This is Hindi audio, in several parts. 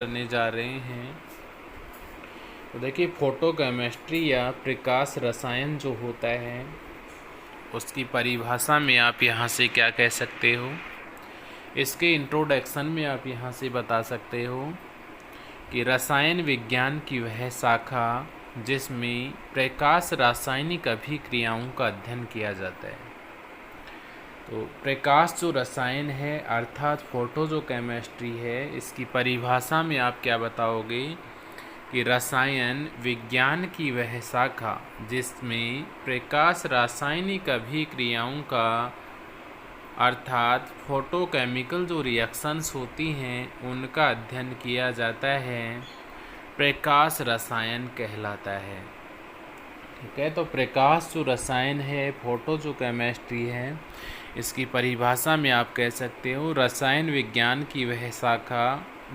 करने जा रहे हैं। तो देखिए, फोटोकेमिस्ट्री या प्रकाश रसायन जो होता है उसकी परिभाषा में आप यहाँ से क्या कह सकते हो, इसके इंट्रोडक्शन में आप यहाँ से बता सकते हो कि रसायन विज्ञान की वह शाखा जिसमें प्रकाश रासायनिक अभिक्रियाओं का अध्ययन किया जाता है। तो प्रकाश जो रसायन है अर्थात फोटो जो केमिस्ट्री है, इसकी परिभाषा में आप क्या बताओगे कि रसायन विज्ञान की वह शाखा जिसमें प्रकाश रासायनिक अभिक्रियाओं का अर्थात फोटोकेमिकल जो रिएक्शंस होती हैं उनका अध्ययन किया जाता है, प्रकाश रसायन कहलाता है। ठीक है, तो प्रकाश जो रसायन है, फोटो जो केमिस्ट्री है, इसकी परिभाषा में आप कह सकते हो रसायन विज्ञान की वह शाखा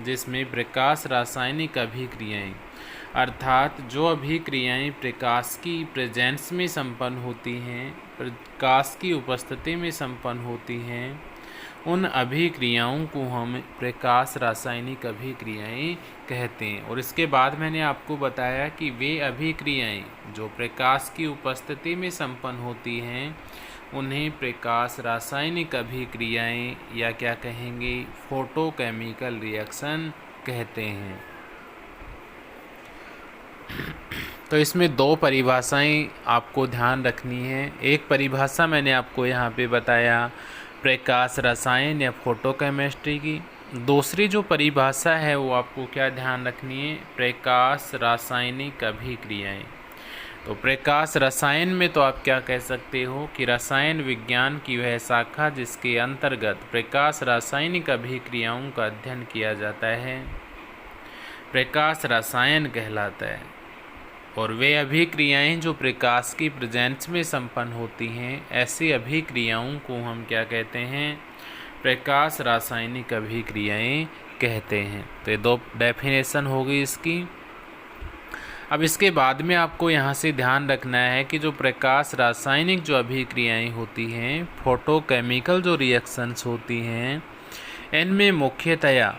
जिसमें प्रकाश रासायनिक अभिक्रियाएं अर्थात जो अभिक्रियाएं प्रकाश की प्रेजेंस में संपन्न होती हैं, प्रकाश की उपस्थिति में संपन्न होती हैं, उन अभिक्रियाओं को हम प्रकाश रासायनिक अभिक्रियाएं कहते हैं। और इसके बाद मैंने आपको बताया कि वे अभिक्रियाएं जो प्रकाश की उपस्थिति में संपन्न होती हैं उन्हें प्रकाश रासायनिक अभिक्रियाएं या क्या कहेंगे, फोटोकेमिकल रिएक्शन कहते हैं। तो इसमें दो परिभाषाएं आपको ध्यान रखनी है। एक परिभाषा मैंने आपको यहाँ पे बताया प्रकाश रसायन या फोटोकेमिस्ट्री की। दूसरी जो परिभाषा है वो आपको क्या ध्यान रखनी है, प्रकाश रासायनिक अभिक्रियाएं। तो प्रकाश रसायन में तो आप क्या कह सकते हो कि रसायन विज्ञान की वह शाखा जिसके अंतर्गत प्रकाश रासायनिक अभिक्रियाओं का अध्ययन किया जाता है, प्रकाश रसायन कहलाता है। और वे अभिक्रियाएं जो प्रकाश की प्रेजेंस में संपन्न होती हैं, ऐसी अभिक्रियाओं को हम क्या कहते हैं, प्रकाश रासायनिक अभिक्रियाएं कहते हैं। तो ये दो डेफिनेशन हो गई इसकी। अब इसके बाद में आपको यहाँ से ध्यान रखना है कि जो प्रकाश रासायनिक जो अभिक्रियाएं होती हैं, फोटोकेमिकल जो रिएक्शंस होती हैं, इनमें मुख्यतया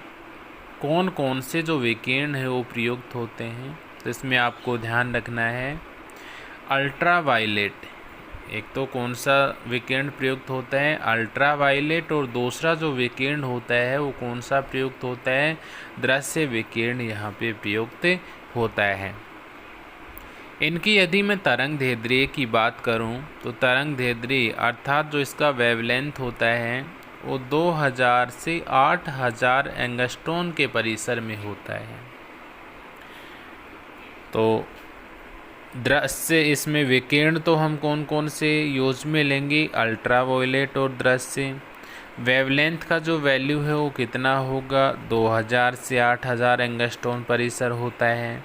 कौन कौन से जो विकिरण है वो प्रयुक्त होते हैं। तो इसमें आपको ध्यान रखना है अल्ट्रा वायलेट, एक तो कौन सा विकिरण प्रयुक्त होता है, अल्ट्रा वायलेट, और दूसरा जो विकिरण होता है वो कौन सा प्रयुक्त होता है, दृश्य विकिरण यहाँ पे प्रयुक्त होता है। इनकी यदि मैं तरंग दैर्ध्य की बात करूं तो तरंग दैर्ध्य अर्थात जो इसका वेवलेंथ होता है वो 2000 से 8000 एंगस्ट्रॉन के परिसर में होता है। तो दृश्य इसमें विकिरण तो हम कौन कौन से यूज में लेंगे, अल्ट्रा वायलेट और दृश्य। वेवलेंथ का जो वैल्यू है वो कितना होगा, 2000 से 8000 एंगस्ट्रॉन परिसर होता है।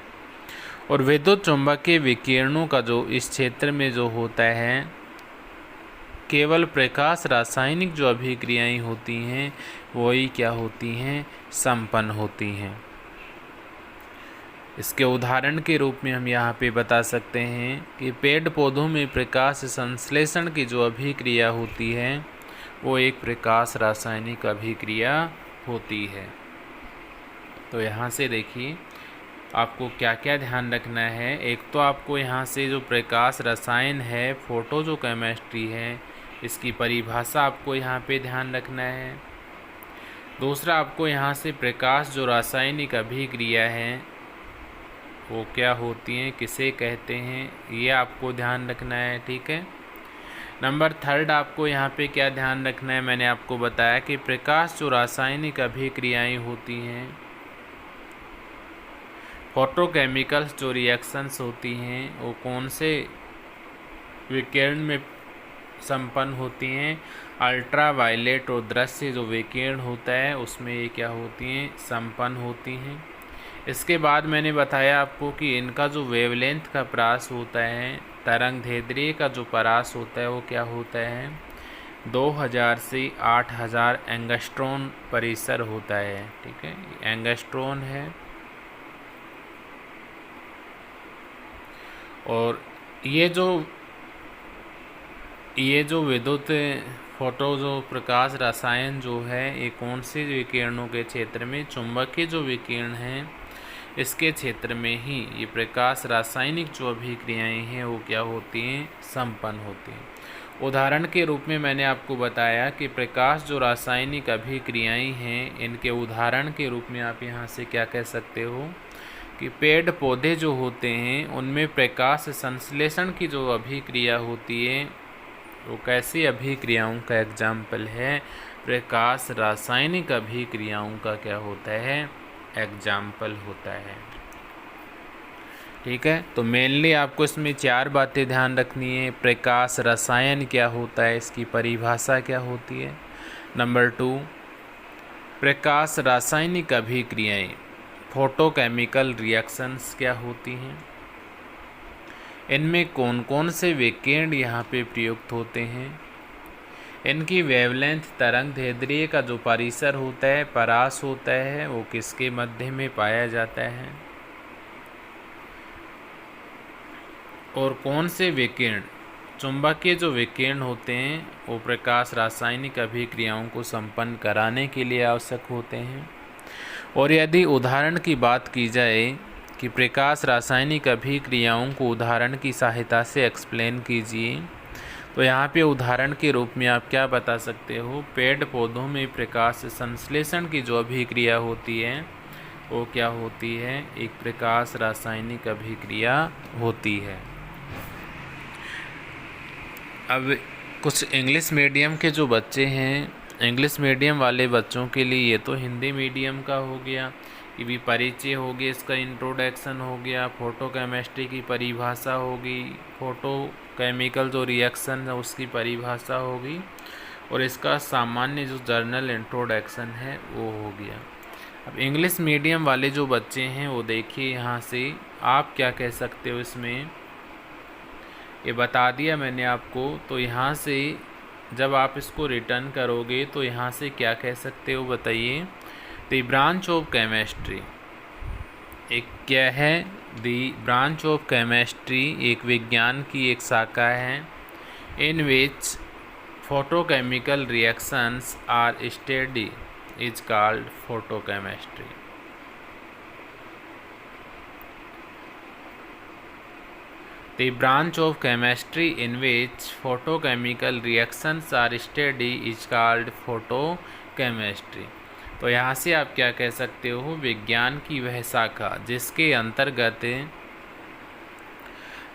और विद्युत चुंबकीय विकिरणों का जो इस क्षेत्र में जो होता है, केवल प्रकाश रासायनिक जो अभिक्रियाएं होती हैं वही क्या होती हैं, संपन्न होती हैं। इसके उदाहरण के रूप में हम यहाँ पे बता सकते हैं कि पेड़ पौधों में प्रकाश संश्लेषण की जो अभिक्रिया होती है वो एक प्रकाश रासायनिक अभिक्रिया होती है। तो यहाँ से देखिए आपको क्या क्या ध्यान रखना है। एक तो आपको यहाँ से जो प्रकाश रसायन है, फोटो जो केमिस्ट्री है, इसकी परिभाषा आपको यहाँ पे ध्यान रखना है। दूसरा आपको यहाँ से प्रकाश जो रासायनिक अभिक्रिया है वो क्या होती हैं, किसे कहते हैं, ये आपको ध्यान रखना है। ठीक है। नंबर थर्ड आपको यहाँ पे क्या ध्यान रखना है, मैंने आपको बताया कि प्रकाश जो रासायनिक अभिक्रियाएं होती हैं, फोटोकेमिकल्स जो रिएक्शंस होती हैं वो कौन से विकिरण में संपन्न होती हैं, अल्ट्रा वायलेट और दृश्य जो विकिरण होता है उसमें ये क्या होती हैं, संपन्न होती हैं। इसके बाद मैंने बताया आपको कि इनका जो वेवलेंथ का परास होता है, तरंग दैर्ध्य का जो परास होता है वो क्या होता है, 2000 से 8000 एंगस्ट्रॉन परिसर होता है। ठीक है, एंगस्ट्रॉन है। और ये जो विद्युत फोटो जो प्रकाश रसायन जो है ये कौन से विकिरणों के क्षेत्र में, चुंबकीय जो विकिरण हैं इसके क्षेत्र में ही ये प्रकाश रासायनिक जो अभिक्रियाएं हैं वो क्या होती हैं, संपन्न होती हैं। उदाहरण के रूप में मैंने आपको बताया कि प्रकाश जो रासायनिक अभिक्रियाएं हैं इनके उदाहरण के रूप में आप यहाँ से क्या कह सकते हो कि पेड़ पौधे जो होते हैं उनमें प्रकाश संश्लेषण की जो अभिक्रिया होती है वो कैसी अभिक्रियाओं का एग्जाम्पल है, प्रकाश रासायनिक अभिक्रियाओं का क्या होता है, एग्जाम्पल होता है। ठीक है, तो मेनली आपको इसमें 4 बातें ध्यान रखनी है। प्रकाश रसायन क्या होता है, इसकी परिभाषा क्या होती है। नंबर 2, प्रकाश रासायनिक अभिक्रियाएं फोटोकेमिकल रिएक्शंस क्या होती हैं, इनमें कौन कौन से विकिरण यहाँ पे प्रयुक्त होते हैं, इनकी वेवलेंथ तरंग दैर्ध्य का जो परिसर होता है, परास होता है, वो किसके मध्य में पाया जाता है, और कौन से विकिरण चुंबकीय जो विकिरण होते हैं वो प्रकाश रासायनिक अभिक्रियाओं को संपन्न कराने के लिए आवश्यक होते हैं। और यदि उदाहरण की बात की जाए कि प्रकाश रासायनिक अभिक्रियाओं को उदाहरण की सहायता से एक्सप्लेन कीजिए, तो यहाँ पे उदाहरण के रूप में आप क्या बता सकते हो, पेड़ पौधों में प्रकाश संश्लेषण की जो अभिक्रिया होती है वो क्या होती है, एक प्रकाश रासायनिक अभिक्रिया होती है। अब कुछ इंग्लिश मीडियम के जो बच्चे हैं, इंग्लिश मीडियम वाले बच्चों के लिए ये तो हिंदी मीडियम का हो गया, ये भी परिचय हो गया, इसका इंट्रोडक्शन हो गया, फोटो केमिस्ट्री की परिभाषा होगी, फोटो केमिकल जो रिएक्शन है उसकी परिभाषा होगी, और इसका सामान्य जो जर्नल इंट्रोडक्शन है वो हो गया। अब इंग्लिश मीडियम वाले जो बच्चे हैं वो देखिए यहाँ से आप क्या कह सकते हो, इसमें ये बता दिया मैंने आपको। तो यहाँ से जब आप इसको रिटर्न करोगे तो यहाँ से क्या कह सकते हो बताइए, द ब्रांच ऑफ केमिस्ट्री एक क्या है, द ब्रांच ऑफ केमिस्ट्री एक विज्ञान की एक शाखा है, in which photochemical reactions are study is called photochemistry. The branch of chemistry in which photochemical reactions are studied is called photochemistry। तो यहाँ से आप क्या कह सकते हो, विज्ञान की वह शाखा जिसके अंतर्गत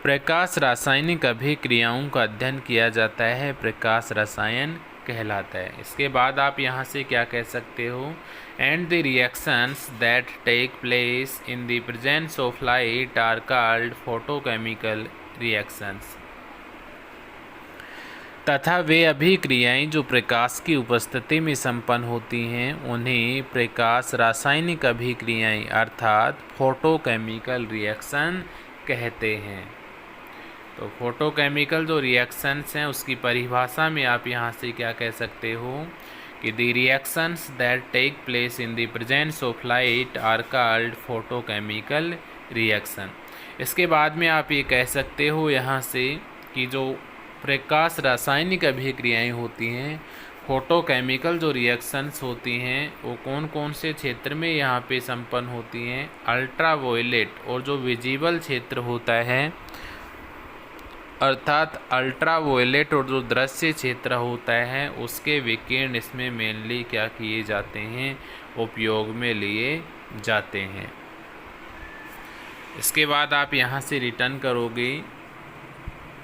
प्रकाश रासायनिक अभिक्रियाओं का अध्ययन किया जाता है, प्रकाश रसायन कहलाता है। इसके बाद आप यहाँ से क्या कह सकते हो, and the reactions that take place in the presence of light are called photochemical reactions। तथा वे अभिक्रियाएं जो प्रकाश की उपस्थिति में संपन्न होती हैं उन्हें प्रकाश रासायनिक अभिक्रियाएं अर्थात फोटोकेमिकल रिएक्शन कहते हैं। तो फोटोकेमिकल जो रिएक्शंस हैं उसकी परिभाषा में आप यहाँ से क्या कह सकते हो कि the reactions that take place in the presence of light are called photochemical reaction. इसके बाद में आप ये कह सकते हो यहाँ से कि जो प्रकाश रासायनिक अभिक्रियाएं होती हैं, फोटोकेमिकल जो रिएक्शंस होती हैं वो कौन कौन से क्षेत्र में यहाँ पे संपन्न होती हैं, अल्ट्रावायलेट और जो विजिबल क्षेत्र होता है अर्थात अल्ट्रावायलेट और जो दृश्य क्षेत्र होता है उसके विकिरण इसमें मेनली क्या किए जाते हैं, उपयोग में लिए जाते हैं। इसके बाद आप यहाँ से रिटर्न करोगे,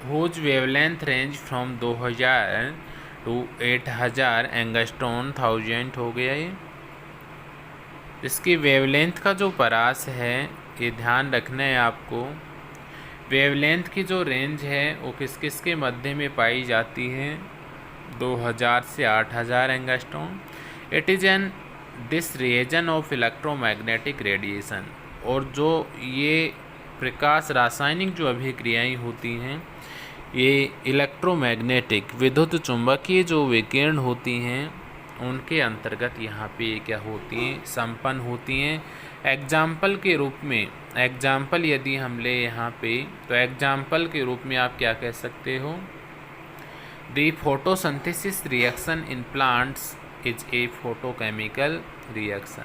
whose wavelength range from 2000 to 8000 angstrom 1000 हो गया ये। इसकी वेवलेंथ का जो परास है ये ध्यान रखना है आपको। वेवलेंथ की जो रेंज है वो किस किस के मध्य में पाई जाती है, 2000 से 8000 angstrom. It is an this region of electromagnetic radiation. और जो ये प्रकाश रासायनिक जो अभिक्रियाएं होती हैं ये इलेक्ट्रोमैग्नेटिक विद्युत चुंबकीय जो विकिरण होती हैं उनके अंतर्गत यहाँ पे क्या होती हैं, संपन्न होती हैं। एग्जाम्पल के रूप में, एग्जाम्पल यदि हम ले यहाँ पे तो एग्जाम्पल के रूप में आप क्या कह सकते हो, The photosynthesis reaction in plants is a photochemical reaction.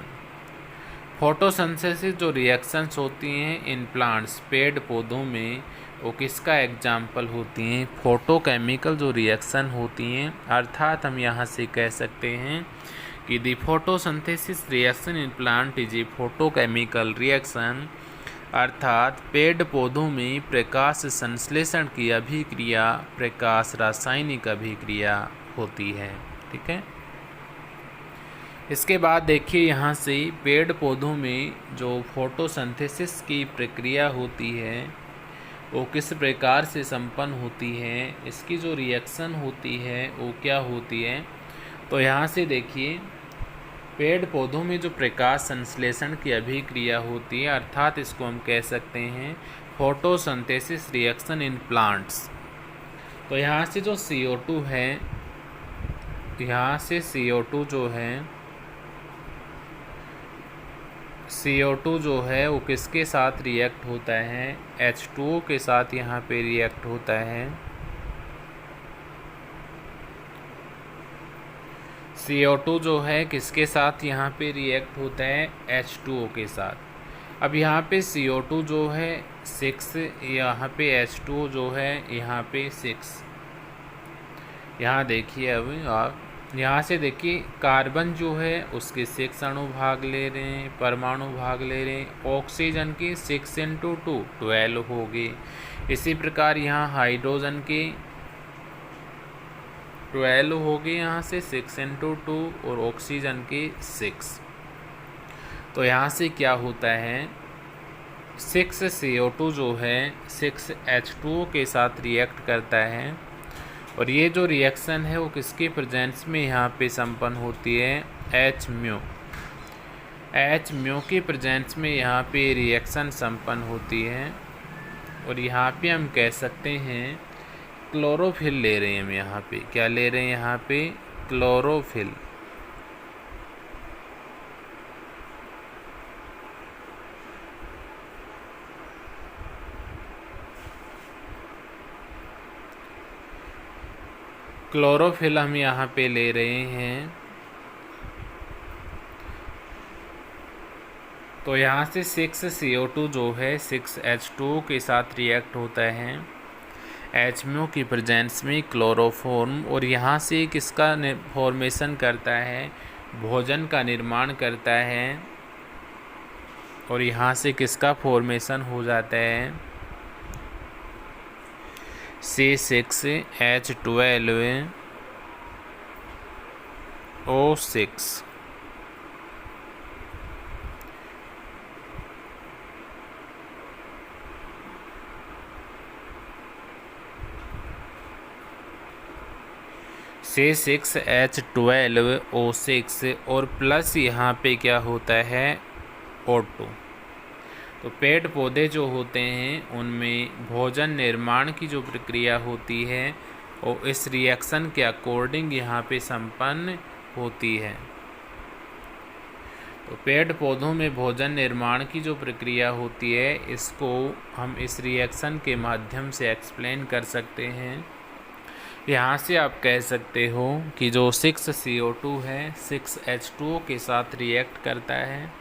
Photosynthesis जो रिएक्शंस होती हैं इन प्लांट्स पेड़ पौधों में, वो किसका एग्जाम्पल होती हैं? फोटोकेमिकल जो रिएक्शन होती हैं। अर्थात हम यहाँ से कह सकते हैं कि दी photosynthesis reaction in plant is a photochemical reaction, अर्थात पेड़ पौधों में प्रकाश संश्लेषण की अभिक्रिया प्रकाश रासायनिक अभिक्रिया होती है। ठीक है। इसके बाद देखिए यहाँ से पेड़ पौधों में जो फोटोसिंथेसिस की प्रक्रिया होती है वो किस प्रकार से संपन्न होती है, इसकी जो रिएक्शन होती है वो क्या होती है। तो यहाँ से देखिए पेड़ पौधों में जो प्रकाश संश्लेषण की अभिक्रिया होती है, अर्थात इसको हम कह सकते हैं फोटोसिंथेसिस रिएक्शन इन प्लांट्स। तो यहाँ से जो CO2 है, यहाँ से CO2 जो है वो किसके साथ रिएक्ट होता है? H2O के साथ यहाँ पे रिएक्ट होता है। CO2 जो है किसके साथ यहाँ पे रिएक्ट होता है? H2O के साथ। अब यहाँ पे CO2 जो है 6, यहाँ पे H2O जो है यहाँ पे 6। यहाँ देखिए अब आप यहाँ से देखिए कार्बन जो है उसके 6 अणु भाग ले रहे हैं, परमाणु भाग ले रहे हैं। ऑक्सीजन के 6 × 2 12 हो गए। इसी प्रकार यहाँ हाइड्रोजन के 12 हो गए, यहाँ से 6 × 2 और ऑक्सीजन के 6। तो यहाँ से क्या होता है 6 CO2 जो है 6 H2O के साथ रिएक्ट करता है, और ये जो रिएक्शन है वो किसके प्रेजेंस में यहाँ पे संपन्न होती है? H के प्रेजेंस में यहाँ पे रिएक्शन संपन्न होती है। और यहाँ पे हम कह सकते हैं क्लोरोफिल ले रहे हैं हम यहाँ पे। क्या ले रहे हैं यहाँ पे? क्लोरोफिल। क्लोरोफिल हम यहाँ पे ले रहे हैं। तो यहाँ से 6 CO2 जो है 6 H2O के साथ रिएक्ट होता है HMO की प्रेजेंस में क्लोरोफॉर्म, और यहाँ से किसका फॉर्मेशन करता है? भोजन का निर्माण करता है। और यहाँ से किसका फॉर्मेशन हो जाता है? C6H12O6। C6H12O6 और प्लस यहाँ पे क्या होता है? O2। तो पेड़ पौधे जो होते हैं उनमें भोजन निर्माण की जो प्रक्रिया होती है वो इस रिएक्शन के अकॉर्डिंग यहाँ पे संपन्न होती है। तो पेड़ पौधों में भोजन निर्माण की जो प्रक्रिया होती है इसको हम इस रिएक्शन के माध्यम से एक्सप्लेन कर सकते हैं। यहाँ से आप कह सकते हो कि जो 6 CO2 है 6 H2O के साथ रिएक्ट करता है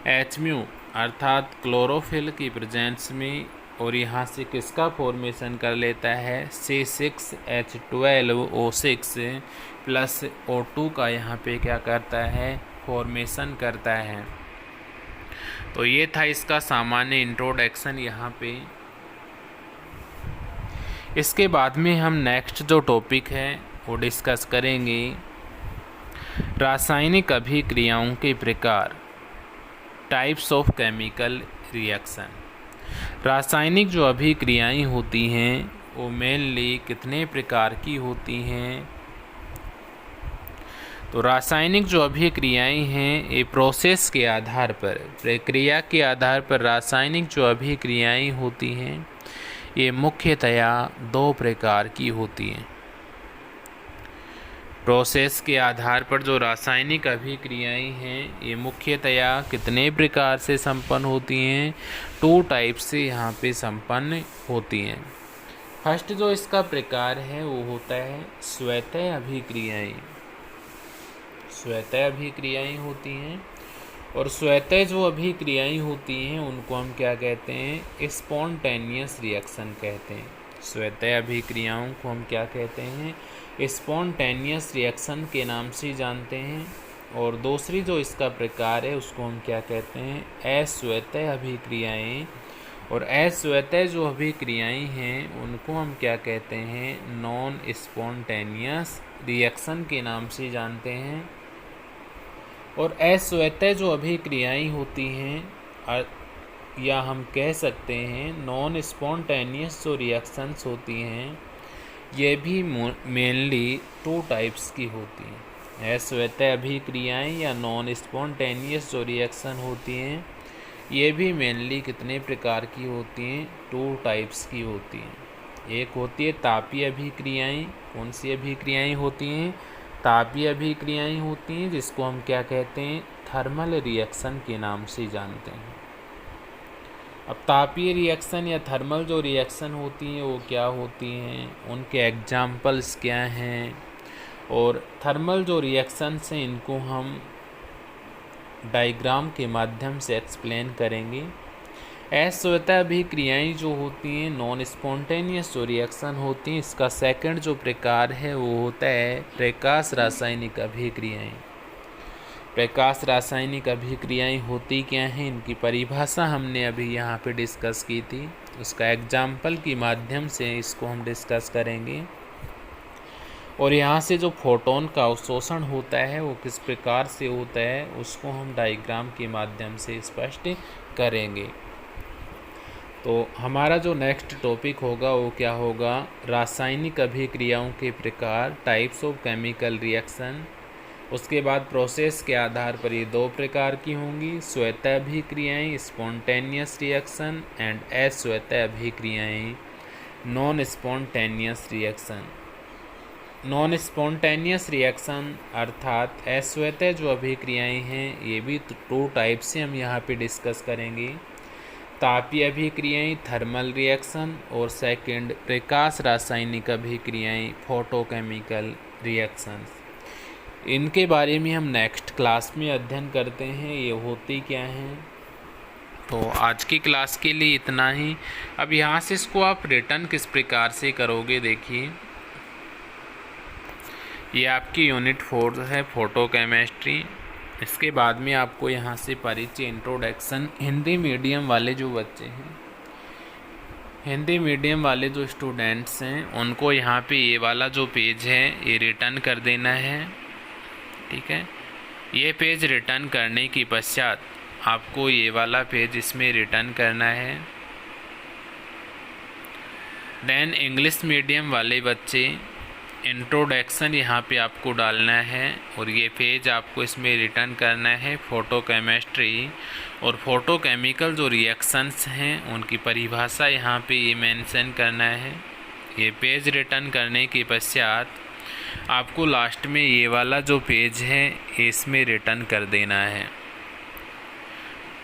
HMO अर्थात क्लोरोफिल की प्रेजेंस में, और यहाँ से किसका फॉर्मेशन कर लेता है? C6H12O6 प्लस O2 का यहाँ पे क्या करता है? फॉर्मेशन करता है। तो ये था इसका सामान्य इंट्रोडक्शन यहाँ पे। इसके बाद में हम नेक्स्ट जो टॉपिक है वो डिस्कस करेंगे रासायनिक अभिक्रियाओं के प्रकार, टाइप्स ऑफ केमिकल रिएक्शन। रासायनिक जो अभिक्रियाएं होती हैं वो मेनली कितने प्रकार की होती हैं? तो रासायनिक जो अभिक्रियाएं हैं ये प्रोसेस के आधार पर, प्रक्रिया के आधार पर रासायनिक जो अभिक्रियाएं होती हैं ये मुख्यतया 2 प्रकार की होती हैं। प्रोसेस के आधार पर जो रासायनिक अभिक्रियाएं हैं ये मुख्यतया कितने प्रकार से संपन्न होती हैं? 2 टाइप से यहाँ पे संपन्न होती हैं। फर्स्ट जो इसका प्रकार है वो होता है स्वतः अभिक्रियाएं। स्वतः अभिक्रियाएं होती हैं, और स्वतः जो अभिक्रियाएं होती हैं उनको हम क्या कहते हैं? स्पॉन्टेनियस रिएक्शन कहते हैं। स्वतः अभिक्रियाओं को हम क्या कहते हैं? स्पॉन्टेनियस रिएक्शन के नाम से जानते हैं। और दूसरी जो इसका प्रकार है उसको हम क्या कहते हैं? अस्वतः अभिक्रियाएं। और अस्वतः जो अभिक्रियाएं हैं उनको हम क्या कहते हैं? नॉन स्पॉन्टेनियस रिएक्शन के नाम से जानते हैं। और अस्वतः जो अभिक्रियाएं होती हैं या हम कह सकते हैं नॉन स्पॉन्टेनियस जो रिएक्शंस होती हैं, ये भी मेनली 2 टाइप्स की होती हैं। अस्वतः अभिक्रियाएं या नॉन स्पॉन्टेनियस जो रिएक्शन होती हैं, ये भी मेनली कितने प्रकार की होती हैं? 2 टाइप्स की होती हैं। एक होती है तापीय अभिक्रियाएं। कौन सी अभिक्रियाएं होती हैं? तापीय अभिक्रियाएं होती हैं, जिसको हम क्या कहते हैं? थर्मल रिएक्शन के नाम से जानते हैं। अब तापीय रिएक्शन या थर्मल जो रिएक्शन होती हैं वो क्या होती हैं, उनके एग्जाम्पल्स क्या हैं, और थर्मल जो रिएक्शंस हैं इनको हम डायग्राम के माध्यम से एक्सप्लेन करेंगे। अस्वतः अभिक्रियाएं जो होती हैं नॉन स्पॉन्टेनियस जो रिएक्शन होती हैं, इसका सेकंड जो प्रकार है वो होता है प्रकाश रासायनिक अभिक्रियाएं। प्रकाश रासायनिक अभिक्रियाएं होती क्या हैं, इनकी परिभाषा हमने अभी यहाँ पे डिस्कस की थी। उसका एग्जाम्पल के माध्यम से इसको हम डिस्कस करेंगे। और यहाँ से जो फोटोन का अवशोषण होता है वो किस प्रकार से होता है उसको हम डायग्राम के माध्यम से स्पष्ट करेंगे। तो हमारा जो नेक्स्ट टॉपिक होगा वो क्या होगा? रासायनिक अभिक्रियाओं के प्रकार, टाइप्स ऑफ केमिकल रिएक्शन। उसके बाद प्रोसेस के आधार पर ये 2 प्रकार की होंगी, स्वतः अभिक्रियाएं स्पॉन्टेनियस रिएक्शन एंड अस्वतः अभिक्रियाएं non spontaneous reaction. Non spontaneous reaction अर्थात अस्वतः जो अभिक्रियाएं हैं ये भी 2 टाइप से हम यहाँ पे डिस्कस करेंगे। तापीय अभिक्रियाएं थर्मल रिएक्शन, और सेकंड प्रकाश रासायनिक अभिक्रियाएं फोटोकेमिकल रिएक्शंस। इनके बारे में हम नेक्स्ट क्लास में अध्ययन करते हैं, ये होती क्या हैं। तो आज की क्लास के लिए इतना ही। अब यहाँ से इसको आप रिटर्न किस प्रकार से करोगे, देखिए ये आपकी यूनिट 4 है फोटोकेमिस्ट्री। इसके बाद में आपको यहाँ से परिचय इंट्रोडक्शन, हिंदी मीडियम वाले जो बच्चे हैं, हिंदी मीडियम वाले जो स्टूडेंट्स हैं उनको यहाँ पे ये वाला जो पेज है ये रिटर्न कर देना है। ठीक है, ये पेज रिटर्न करने के पश्चात आपको ये वाला पेज इसमें रिटर्न करना है। देन इंग्लिश मीडियम वाले बच्चे इंट्रोडक्शन यहाँ पे आपको डालना है, और ये पेज आपको इसमें रिटर्न करना है फोटोकेमिस्ट्री और फोटोकेमिकल जो रिएक्शंस हैं उनकी परिभाषा यहाँ पे ये मेंशन करना है। ये पेज रिटर्न करने के पश्चात आपको लास्ट में ये वाला जो पेज है इसमें रिटर्न कर देना है।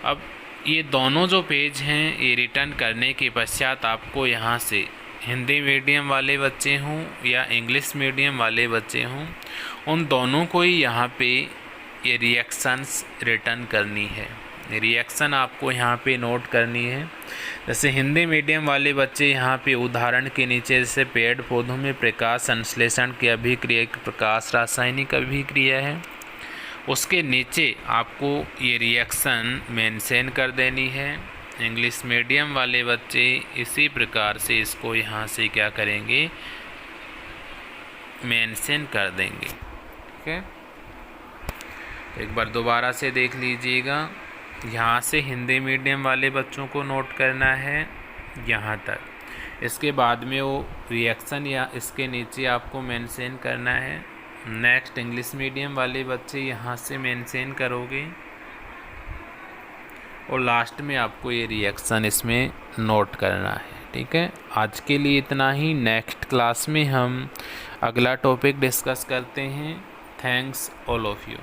अब ये दोनों जो पेज हैं ये रिटर्न करने के पश्चात आपको यहाँ से हिंदी मीडियम वाले बच्चे हों या इंग्लिश मीडियम वाले बच्चे हों, उन दोनों को ही यहाँ पे ये रिएक्शंस रिटर्न करनी है। रिएक्शन आपको यहाँ पे नोट करनी है। जैसे हिंदी मीडियम वाले बच्चे यहाँ पे उदाहरण के नीचे जैसे पेड़ पौधों में प्रकाश संश्लेषण की अभिक्रिया प्रकाश रासायनिक अभिक्रिया है, उसके नीचे आपको ये रिएक्शन मेंशन कर देनी है। इंग्लिश मीडियम वाले बच्चे इसी प्रकार से इसको यहाँ से क्या करेंगे, मेंशन कर देंगे। ठीक है, एक बार दोबारा से देख लीजिएगा। यहाँ से हिंदी मीडियम वाले बच्चों को नोट करना है यहाँ तक। इसके बाद में वो रिएक्शन या इसके नीचे आपको मेंशन करना है। नेक्स्ट इंग्लिश मीडियम वाले बच्चे यहाँ से मेंशन करोगे, और लास्ट में आपको ये रिएक्शन इसमें नोट करना है। ठीक है, आज के लिए इतना ही। नेक्स्ट क्लास में हम अगला टॉपिक डिस्कस करते हैं। Thanks all of you.